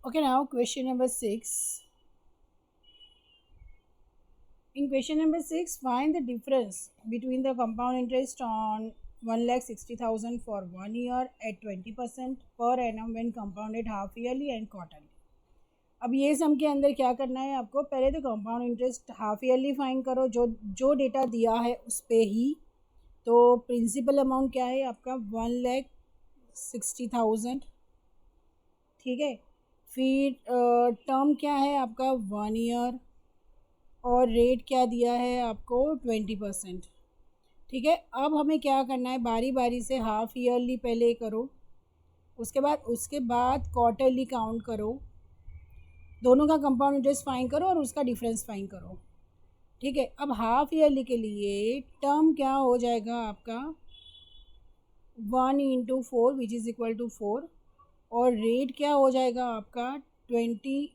Okay, now question number 6. In question number 6, find the difference between the compound interest on 1,60,000 for 1 year at 20% per annum when compounded half yearly and quarterly. अब ये सम के अंदर क्या करना है आपको, पहले तो compound interest half yearly find करो, जो जो डेटा दिया है उस पे ही। तो प्रिंसिपल अमाउंट क्या है आपका 1,60,000, ठीक है। फिर टर्म क्या है आपका 1 ईयर, और रेट क्या दिया है आपको 20%, ठीक है। अब हमें क्या करना है, बारी बारी से हाफ ईयरली पहले करो, उसके बाद क्वार्टरली काउंट करो, दोनों का कंपाउंड इंटरेस्ट फाइंड करो और उसका डिफरेंस फाइंड करो, ठीक है। अब हाफ ईयरली के लिए टर्म क्या हो जाएगा आपका 1 × 4 विच इज़ इक्वल टू 4, और रेट क्या हो जाएगा आपका 20।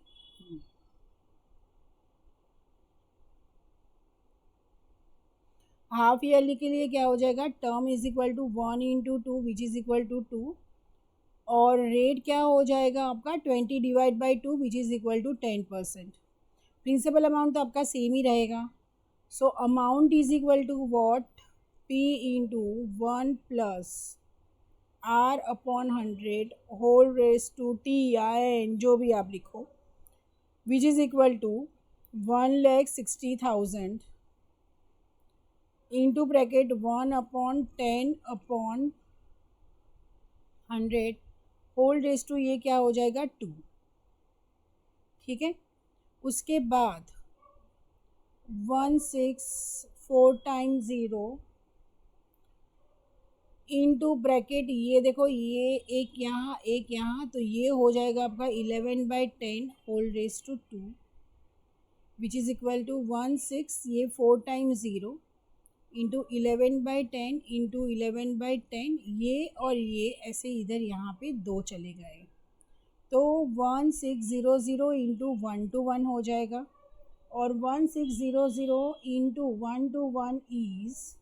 हाफ ईयरली के लिए क्या हो जाएगा, term is equal to 1 × 2 which is equal to 2, और रेट क्या हो जाएगा आपका 20/2 which is equal to 10%। Principal amount तो आपका सेम ही रहेगा। So amount is equal to what, P into 1 plus R/100 whole raise to TIN, जो भी आप लिखो, which is equal to 1,60,000 into bracket 1/10/100 whole raise to, ये क्या हो जाएगा 2, ठीक है। उसके बाद 164 टाइम्स 0 इंटू ब्रैकेट, ये देखो ये एक यहाँ, तो ये हो जाएगा आपका 11/10 whole raise to 2 which is equal to 16, ये 4 टाइम्स 0 इंटू 11/10 इंटू 11/10, ये और ये ऐसे इधर यहाँ पे 2 चले गए, तो 1600 इंटू 1 to 1 हो जाएगा, और 1600 इंटू 1 to 1 इज़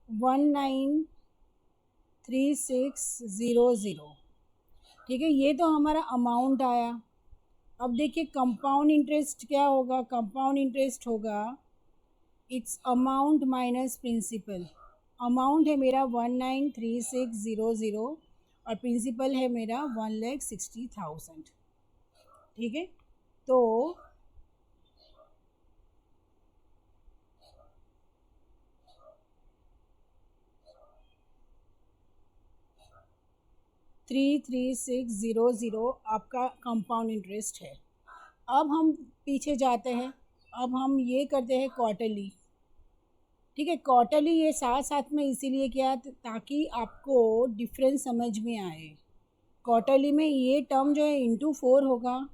193600, ठीक है। ये तो हमारा अमाउंट आया। अब देखिए कंपाउंड इंटरेस्ट क्या होगा, कंपाउंड इंटरेस्ट होगा it's amount minus principal. Amount है मेरा 193600 और प्रिंसिपल है मेरा 1,60,000, ठीक है। तो 33600 आपका कंपाउंड इंटरेस्ट है। अब हम पीछे जाते हैं, अब हम ये करते हैं क्वार्टरली, ठीक है। क्वार्टरली ये साथ साथ में इसीलिए किया ताकि आपको डिफरेंस समझ में आए। क्वार्टरली में ये टर्म जो है इंटू 4 होगा,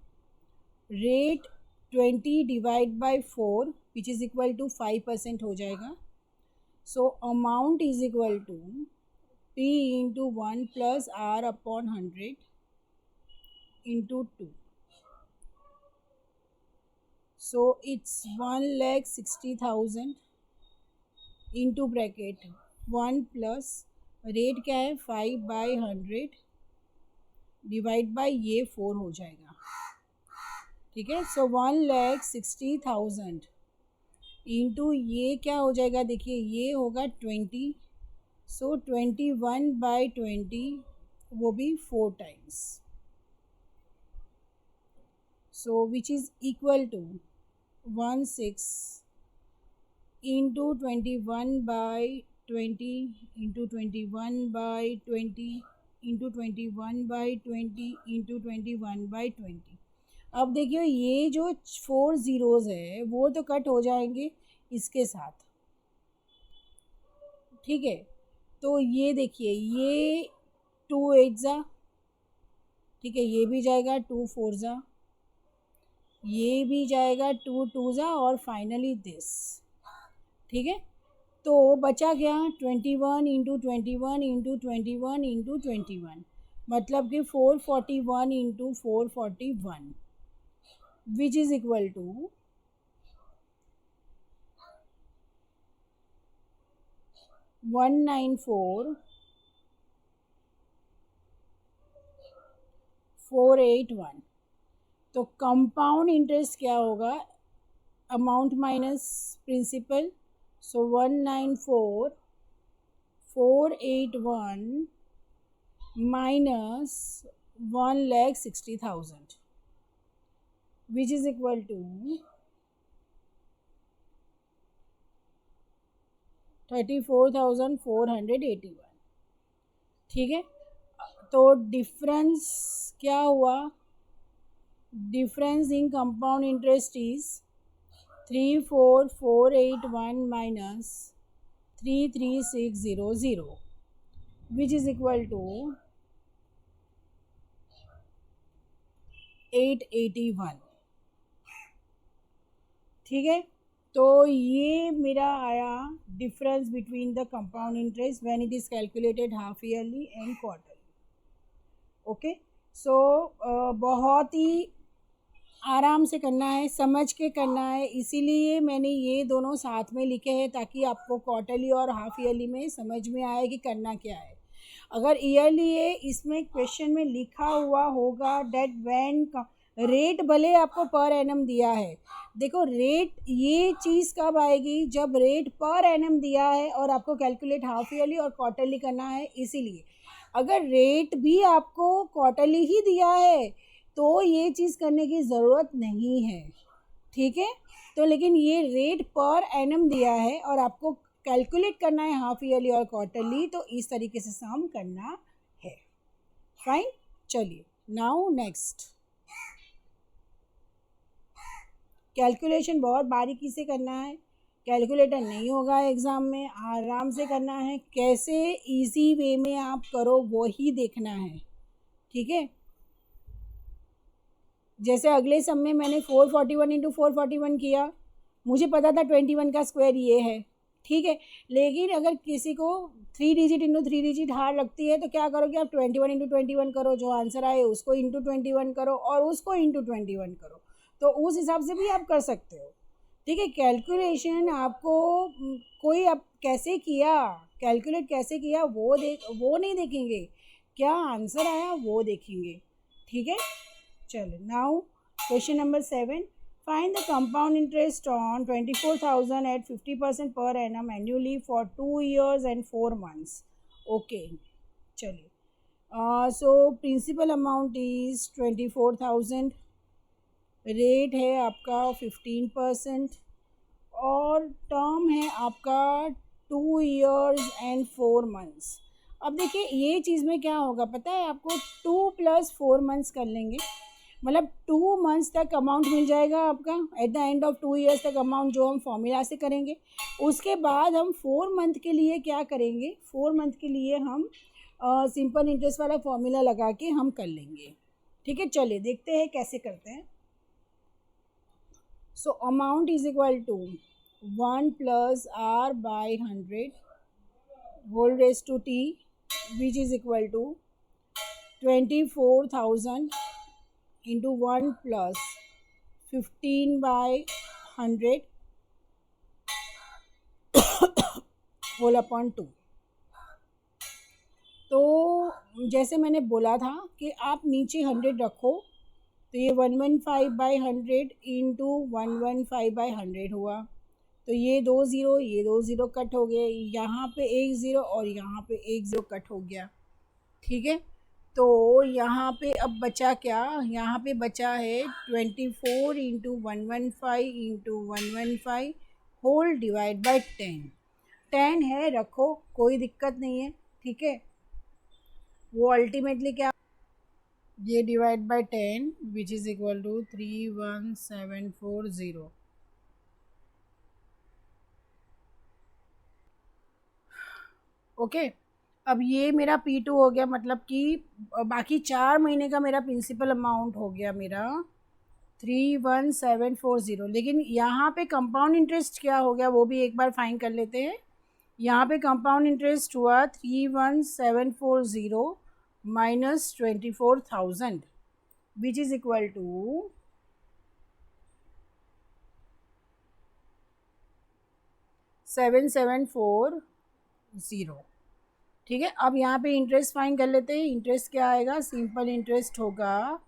rate 20/4 which is equal to 5% हो जाएगा। So amount is equal to P into 1 plus R/100 into 2, so it's 1,60,000 into bracket 1 plus rate क्या है 5/100 डिवाइड बाय ये 4 हो जाएगा, ठीक है। सो 1,60,000 इंटू ये क्या हो जाएगा, देखिए ये होगा 20, सो 21/20, वो भी 4 times, so which is equal to 16 into 21/20 into 21/20 into 21/20 into 21/20। अब देखिए ये जो 4 ज़ीरोज़ है वो तो कट हो जाएंगे इसके साथ, ठीक है। तो ये देखिए ये 2 8 ज़ा, ठीक है, ये भी जाएगा 2 4 ज़ा, ये भी जाएगा 2 2 ज़ा, और फाइनली दिस, ठीक है। तो बचा गया 21 इंटू 21 इंटू 21 इंटू 21, मतलब कि 441 into 441 which is equal to 194 481। तो कंपाउंड इंटरेस्ट क्या होगा, amount minus principal, so 194,481 minus 1,60,000 which is equal to 34,481। ठीक है, तो डिफरेंस क्या हुआ, difference in compound interest is 34,481 minus 33,600 which is equal to 881। ठीक है, तो ये मेरा आया difference between the compound interest when it is calculated half yearly and quarterly. Okay, so बहुत ही आराम से करना है, समझ के करना है, इसीलिए मैंने ये दोनों साथ में लिखे हैं ताकि आपको क्वार्टरली और हाफ ईयरली में समझ में आए कि करना क्या है। अगर ईयरली है, इसमें क्वेश्चन में लिखा हुआ होगा डेट व्हेन रेट भले आपको पर एनम दिया है, देखो रेट ये चीज़ कब आएगी जब रेट पर एनम दिया है और आपको कैलकुलेट हाफ ईयरली और क्वार्टरली करना है। इसीलिए अगर रेट भी आपको क्वार्टरली ही दिया है तो ये चीज़ करने की ज़रूरत नहीं है। ठीक है, तो लेकिन ये रेट पर एनम दिया है और आपको कैलकुलेट करना है हाफ ईयरली और क्वार्टरली, तो इस तरीके से सम करना है। फाइन, चलिए नाउ नेक्स्ट। कैलकुलेशन बहुत बारीकी से करना है, कैलकुलेटर नहीं होगा एग्ज़ाम में, आराम से करना है, कैसे इजी वे में आप करो वही देखना है। ठीक है, जैसे अगले सम में मैंने 441 इंटू 441 किया, मुझे पता था 21 का स्क्वायर ये है। ठीक है, लेकिन अगर किसी को 3 डिजिट इंटू 3 डिजिट हार लगती है तो क्या करोगे आप, 21 इंटू 21 करो, जो आंसर आए उसको इंटू 21 करो और उसको इंटू 21 करो, तो उस हिसाब से भी आप कर सकते हो। ठीक है, कैलकुलेशन आपको कोई आप कैसे किया, कैलकुलेट कैसे किया वो नहीं देखेंगे, क्या आंसर आया वो देखेंगे। ठीक है, चलो now question number 7, find the compound interest on 24,000 at 50% per annum annually for 2 years and 4 months। Okay, चलिए, so principal amount is 24,000, rate है आपका 15% और टर्म है आपका 2 years and 4 months। अब देखिए ये चीज़ में क्या होगा पता है आपको, 2 + 4 months कर लेंगे, मतलब 2 months तक अमाउंट मिल जाएगा आपका, at the end of 2 years तक अमाउंट जो हम फॉर्मूला से करेंगे। उसके बाद हम 4 month के लिए क्या करेंगे, 4 month के लिए हम सिंपल इंटरेस्ट वाला फॉर्मूला लगा के हम कर लेंगे। ठीक है, चलिए देखते हैं कैसे करते हैं। So amount is equal to 1 plus r by 100 whole raised to t, which is equal to 24,000 into 1 plus 15 by 100 whole upon 2। तो जैसे मैंने बोला था कि आप नीचे 100 रखो, तो ये 115/100 इंटू 115/100 हुआ, तो ये 2 ज़ीरो, ये 2 ज़ीरो कट हो गए, यहाँ पे 1 ज़ीरो और यहाँ पे 1 ज़ीरो कट हो गया। ठीक है, तो यहाँ पे अब बचा क्या, यहाँ पे बचा है 24 into 115 into 115 whole divide by 10 है, रखो कोई दिक्कत नहीं है। ठीक है, वो अल्टीमेटली क्या, ये divide by 10 which is equal to 31740। Okay, अब ये मेरा P2 हो गया, मतलब कि बाकी 4 महीने का मेरा प्रिंसिपल अमाउंट हो गया मेरा 31740। लेकिन यहाँ पे कंपाउंड इंटरेस्ट क्या हो गया वो भी एक बार फाइन कर लेते हैं। यहाँ पे कंपाउंड इंटरेस्ट हुआ 31740 minus 24,000 which is equal to 7740। ठीक है, अब यहाँ पे इंटरेस्ट फाइन कर लेते हैं। इंटरेस्ट क्या आएगा, सिंपल इंटरेस्ट होगा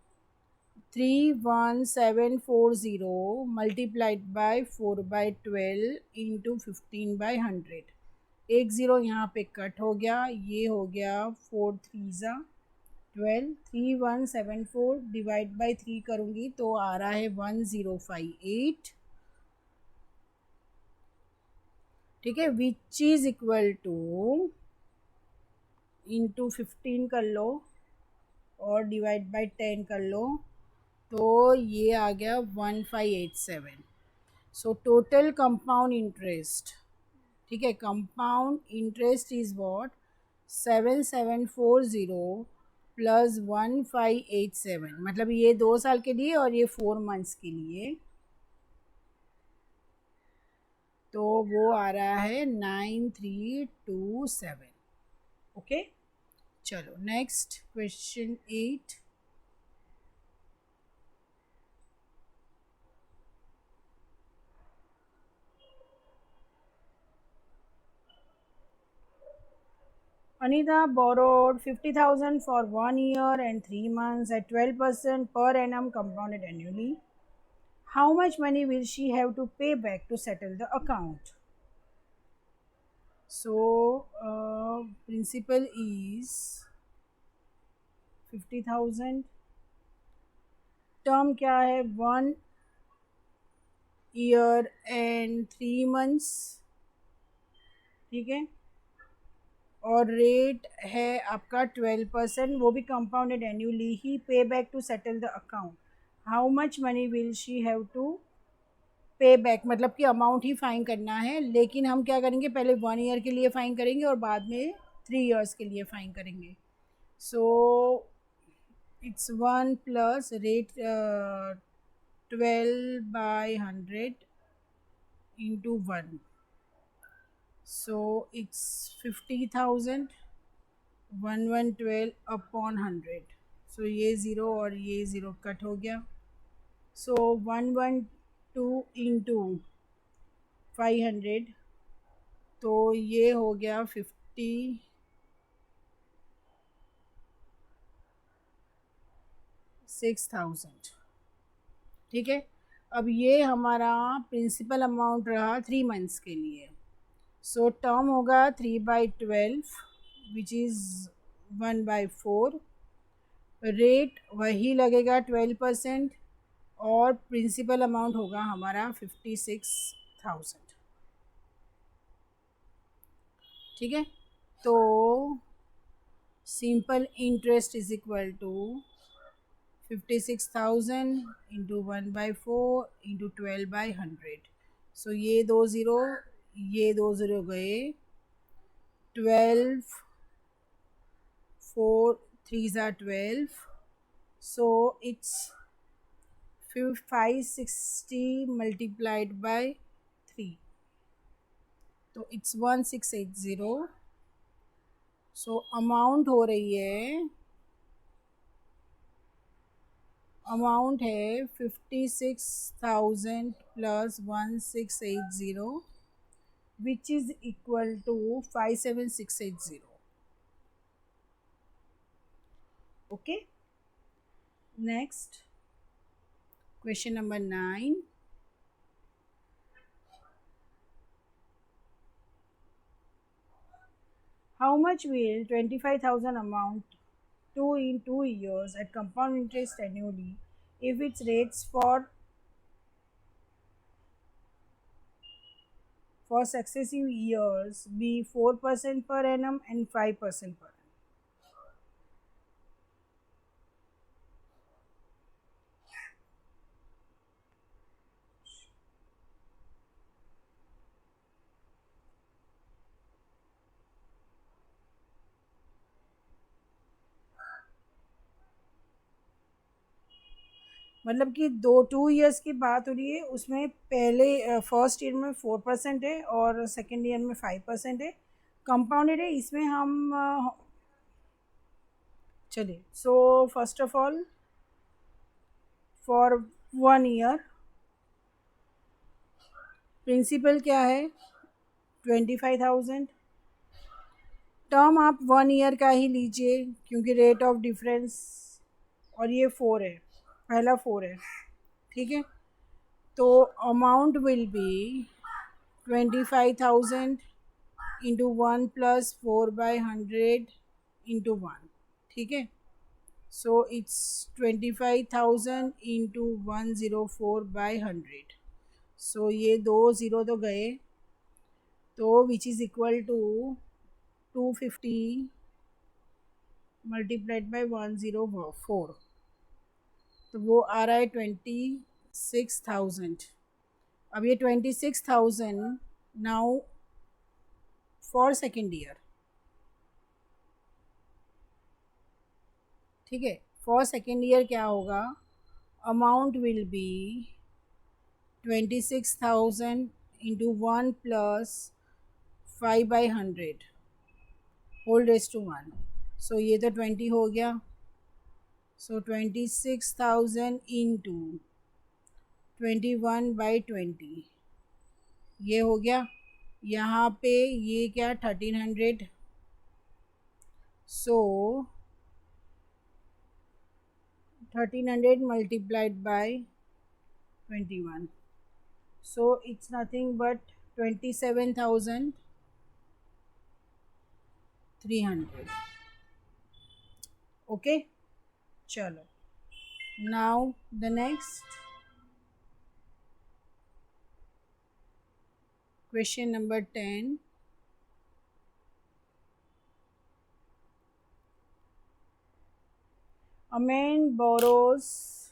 31740 मल्टीप्लाइड बाय 4/12 इंटू 15/100। एक ज़ीरो यहाँ पे कट हो गया, ये हो गया 4 3 ज़ा 12, 3174 डिवाइड बाई 3 करूँगी तो आ रहा है 1058। ठीक है, विच इज़ इक्वल टू इंटू 15 कर लो और डिवाइड बाई 10 कर लो तो ये आ गया 1587। सो टोटल कंपाउंड इंटरेस्ट, ठीक है, compound interest is what 7740 plus 1587, मतलब ये 2 साल के लिए और ये 4 मंथ्स के लिए, तो वो आ रहा है 9327। ओके, चलो next question 8। Anita borrowed 50,000 for 1 year and 3 months at 12% per annum compounded annually. How much money will she have to pay back to settle the account? So, principal is 50,000. Term क्या है, 1 year and 3 months. ठीक है, और rate है आपका 12%, वो भी compounded annually ही, pay back to settle the account. How much money will she have to pay back, मतलब कि अमाउंट ही फाइन करना है, लेकिन हम क्या करेंगे, पहले 1 year के लिए फाइन करेंगे और बाद में 3 years के लिए फाइन करेंगे। So it's 1 plus rate 12/100 into 1, so it's 50,000 1112 upon 100। सो ये ज़ीरो और ये ज़ीरो कट हो गया, सो 112 इंटू 500, तो ये हो गया 56,000। ठीक है, अब ये हमारा प्रिंसिपल अमाउंट रहा 3 मंथ्स के लिए। सो टर्म होगा 3/12 विच इज़ 1/4, रेट वही लगेगा 12%, और प्रिंसिपल अमाउंट होगा हमारा 56,000। ठीक है, तो simple interest is equal to 56,000 into 1/4 into 12/100। So ये 2 ज़ीरो, ये 2 ज़ीरो गए, 12 4 3 ज़ा 12, सो इट्स 560 मल्टीप्लाइड बाय 3, तो इट्स 1680। सो अमाउंट हो रही है, अमाउंट है 56,000 plus 1680 which is equal to 57680। Okay, next question number 9। How much will 25,000 amount to in 2 years at compound interest annually if its rates for successive years be 4% per annum and 5% per annum? मतलब कि 2 years की बात हो रही है, उसमें पहले first year में 4% है और सेकेंड ईयर में 5% है, कंपाउंडेड है। इसमें हम चलिए, so first of all for 1 year principal क्या है 25,000, टर्म आप 1 ईयर का ही लीजिए क्योंकि रेट ऑफ डिफरेंस, और ये 4 है, पहला 4 है, ठीक है। तो amount will B 25,000 into 1 plus 4/100 into 1, ठीक है। So it's 25,000 into 104/100। सो ये 2 ज़ीरो तो गए, तो which is equal to 250 multiplied by 104, तो वो आ रहा है 26,000। अब ये 26,000 नाउ फॉर सेकेंड ईयर, ठीक है। फॉर सेकेंड ईयर क्या होगा, amount will be 26,000 into 1 plus 5/100 whole raise to 1। So ये तो 20 हो गया। सो 26,000 इंटू 21/20 ये हो गया। यहाँ पे ये क्या 1300, so 1300 multiplied by 21, so it's nothing but 27,300। Okay, चलो now the next question number 10। A man borrows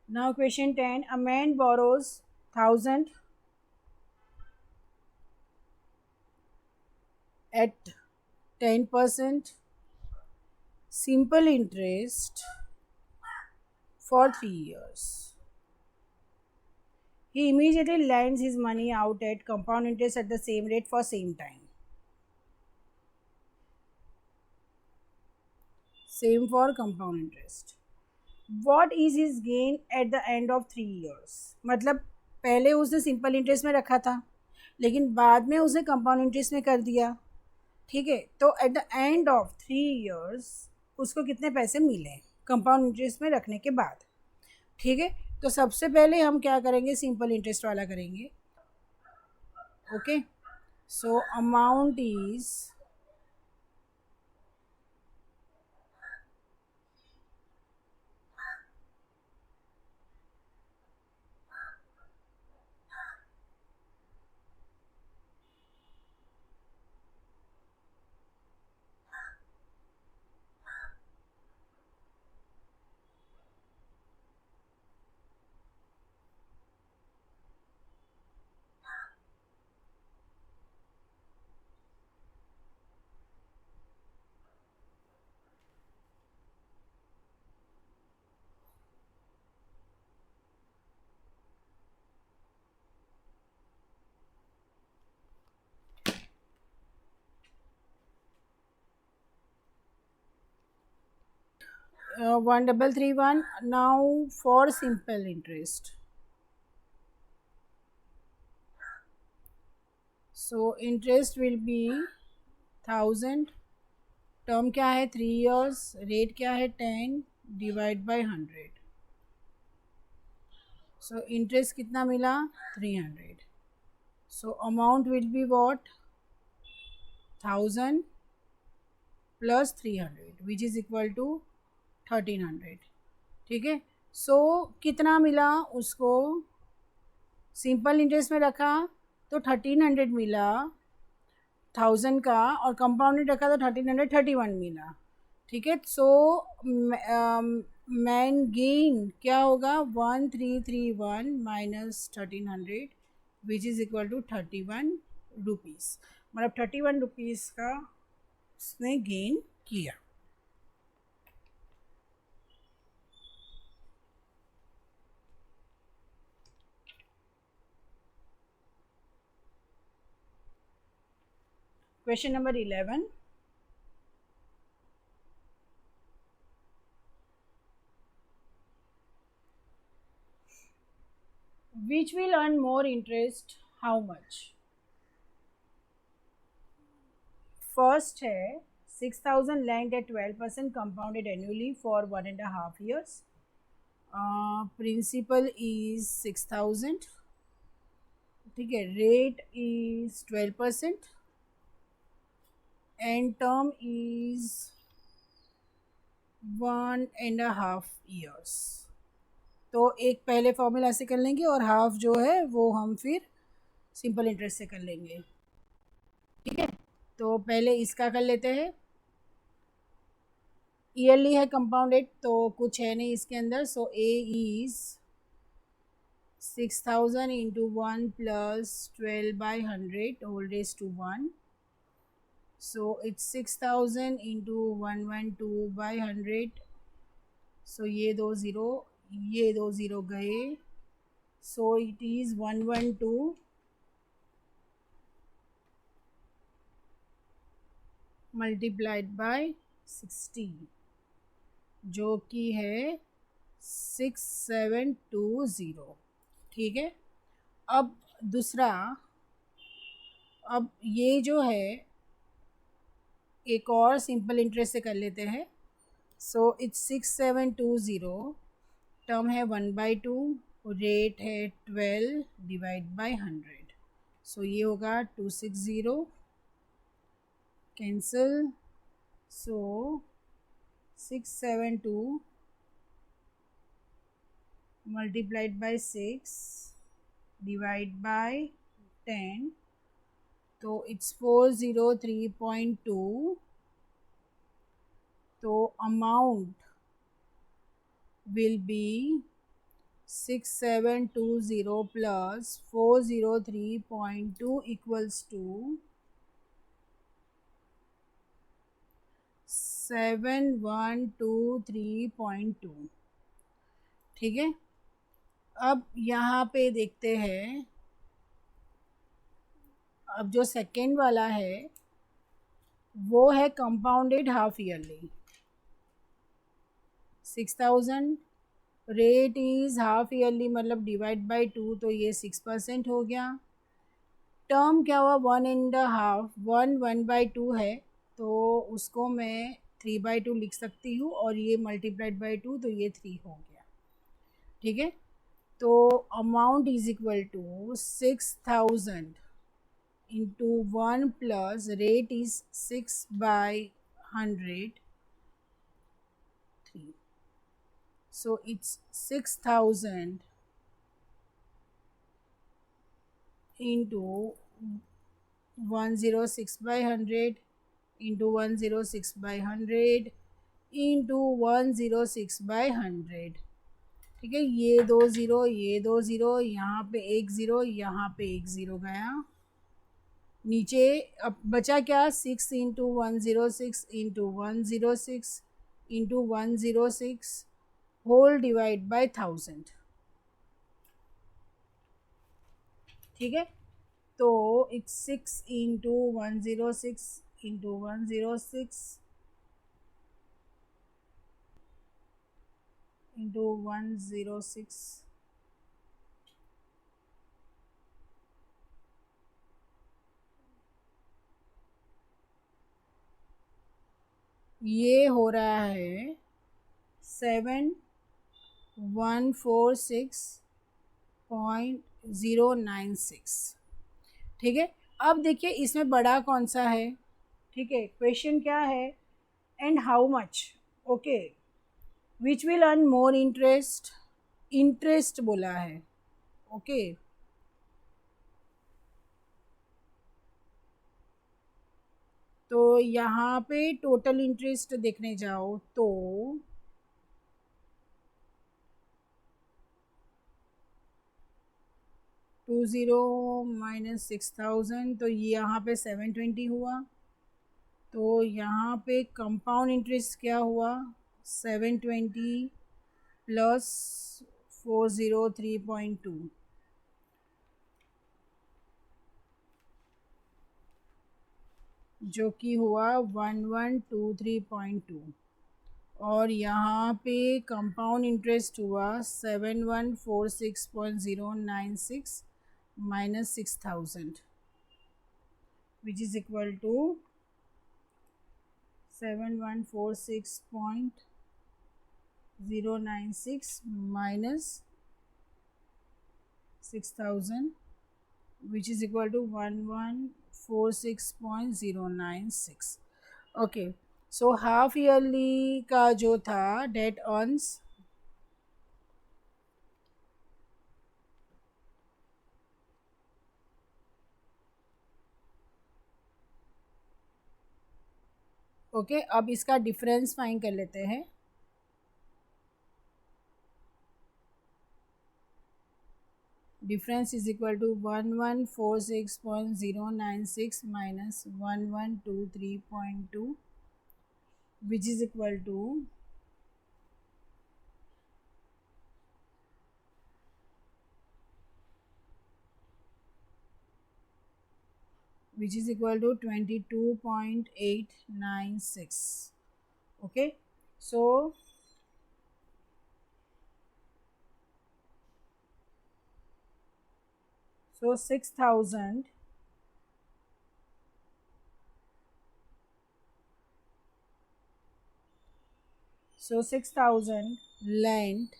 now question 10, a man borrows 1,000 at 10% simple interest for 3 years. He immediately lends his money out at compound interest at the same rate for same time. Same for compound interest. What is his gain at the end of 3 years? मतलब पहले उसने simple interest में रखा था लेकिन बाद में उसने कंपाउंड इंटरेस्ट में कर दिया, ठीक है। तो at the end of 3 years उसको कितने पैसे मिले कंपाउंड इंटरेस्ट में रखने के बाद, ठीक है। तो सबसे पहले हम क्या करेंगे, सिंपल इंटरेस्ट वाला करेंगे। Okay, so amount is one double 3 1। Now for simple interest, so interest will be 1,000, term क्या है 3 इयर्स, रेट क्या है 10 डिवाइड बाय 100। सो इंटरेस्ट कितना मिला 300। So amount will be what 1000 plus 300 which is equal to 1300। ठीक है, सो कितना मिला उसको, सिंपल इंटरेस्ट में रखा तो 1300 मिला 1000 का, और कंपाउंडेड रखा तो 1331 मिला। ठीक है, सो मैन गेन क्या होगा, 1331 minus 1300 which is equal to 31 rupees, मतलब 31 रुपीज़ का उसने गेन किया। Question number 11, which will earn more interest, how much? First है 6000 land at 12% compounded annually for 1.5 years. Principal is 6000, ठीक है, rate is 12% and term is 1.5 years। तो एक पहले फॉर्मूला से कर लेंगे और हाफ जो है वो हम फिर सिंपल इंटरेस्ट से कर लेंगे। ठीक है, तो पहले इसका कर लेते हैं। ईयरली है कंपाउंडेड तो कुछ है नहीं इसके अंदर, so A is 6000 into 1 plus 12/100 whole raise to 1, so it's 6000 into 112/100, so ये 2 ज़ीरो गए, so it is 112 multiplied by 60 जो कि है 6720। ठीक है, अब दूसरा, अब ये जो है एक और सिंपल इंटरेस्ट से कर लेते हैं। सो इट्स 6720, टर्म है 1/2, रेट है 12 डिवाइड बाय 100, सो ये होगा 260 cancel, so 672 multiplied by 6 divide by 10, तो it's 403.2, तो amount will be 6720 plus 403.2 equals to 7123.2। ठीक है, अब यहाँ पे देखते हैं, अब जो सेकेंड वाला है वो है compounded half yearly. 6000 rate is half yearly मतलब डिवाइड बाय 2, तो ये 6% हो गया। टर्म क्या हुआ, 1.5, 1/2 है तो उसको मैं 3/2 लिख सकती हूँ, और ये मल्टीप्लाइड बाय 2 तो ये 3 हो गया। ठीक है, तो amount is equal to 6000 into 1 plus rate is 6/100, 3, so it's 6000 into 106/100 into 106/100 into 106/100। ठीक है, ये 2 ज़ीरो, ये 2 ज़ीरो, यहाँ पे 1 ज़ीरो, यहाँ पे 1 ज़ीरो गया, नीचे अब बचा क्या, 6 into 106 into 106 into 106 whole divide by 1000। ठीक है, तो इट्स 6 इंटू 106 इंटू 106 इंटू 106, ये हो रहा है 7146.096। ठीक है, अब देखिए इसमें बड़ा कौन सा है, ठीक है, क्वेश्चन क्या है, and how much, okay, which will earn more interest, interest बोला है, ओके। तो यहाँ पे टोटल इंटरेस्ट देखने जाओ तो 20 माइनस 6000, तो ये यहाँ पे 720 हुआ। तो यहाँ पे कंपाउंड इंटरेस्ट क्या हुआ, 720 प्लस 403.2, जो कि हुआ 1123.2। और यहाँ पे कंपाउंड इंटरेस्ट हुआ 7146.096 minus 6000, which is equal to 7146.096 minus 6000, which is equal to 1146.096. Okay, so half yearly का जो था डेट अर्न्स, ओके, अब इसका डिफरेंस फाइंड कर लेते हैं। Difference is equal to 1146.096 minus 1123.2, which is equal to 22.896. Okay, so 6000 lent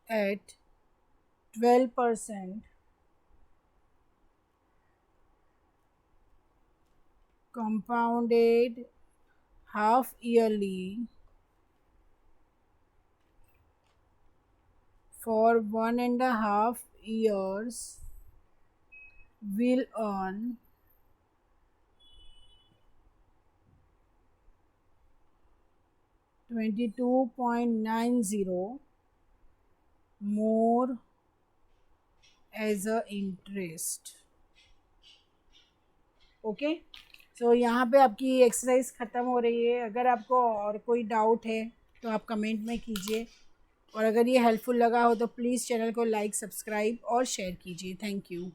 at 12% compounded half yearly for 1.5 years will earn 22.90 more as a interest. Okay, so यहाँ पे आपकी exercise ख़त्म हो रही है। अगर आपको और कोई डाउट है तो आप कमेंट में कीजिए, और अगर ये हेल्पफुल लगा हो तो प्लीज़ चैनल को लाइक, सब्सक्राइब और शेयर कीजिए। Thank you.